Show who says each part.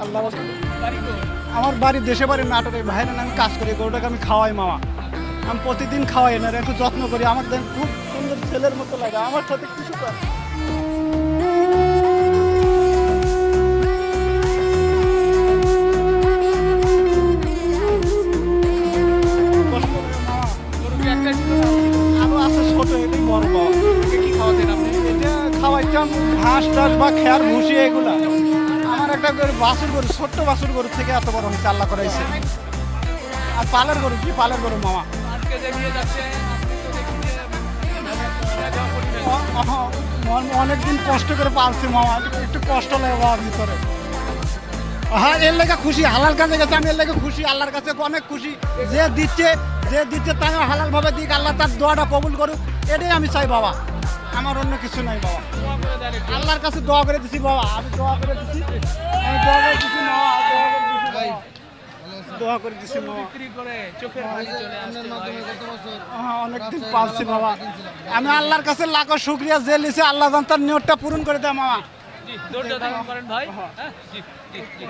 Speaker 1: আল্লাহ আমার বাড়ি দেশে বাড়ি নাটোরে, বাইরে আমি কাজ করি, গরুটাকে আমি খাওয়াই মামা। আমি প্রতিদিন খাওয়াই না, একটু যত্ন করি। আমার দেন খুব সুন্দর ছেলের মতো লাগে, আমার সাথে কিছু করে। আরো আছে ছোট, এটাই বড় বাবা।
Speaker 2: কি খাওয়াতেন আপনি?
Speaker 1: এটা খাওয়াইতাম ঘাস টাস বা খেয়ার ভুসি এগুলা। আমার একটা বাছুর গরু, ছোট্ট বাছুর গরু থেকে এত বড় হয়েছে, আল্লাহ করাইছে। আর পালের গরু, কি পালের গরু মামা।
Speaker 2: আজকে যে নিয়ে যাচ্ছেন আপনি তো দেখি যে
Speaker 1: অনেকদিন কষ্ট করে পালছি মামা, একটু কষ্ট লাগে বাবার ভিতরে। হ্যাঁ, এর লেগে খুশি, হালাল কাজে গেছে আমি, এর লেগে খুশি, আল্লাহর কাছে অনেক খুশি। যে দিচ্ছে তাই হালাল ভাবে দিক, আল্লাহ তার দোয়াটা কবুল করুক, এটাই আমি চাই বাবা। আমার অন্য কিছু নাই বাবা। আল্লাহর কাছে দোয়া করে দিছি বাবা, আমি দোয়া করে দিছি, আমি দোয়া করে দিছি মামা, দোয়া করে দিছি মামা।
Speaker 2: বিক্রি করে চোখের পানি চলে আসছে ভাই।
Speaker 1: হ্যাঁ, অনেকদিন পালছি বাবা। আমি আল্লাহর কাছে লাখো শুকরিয়া, যে লিছে আল্লাহ তার নিয়তটা পূরণ করে দেয় মামা।
Speaker 2: জি, ধৈর্য ধারণ করেন ভাই। হ্যাঁ, জি জি জি।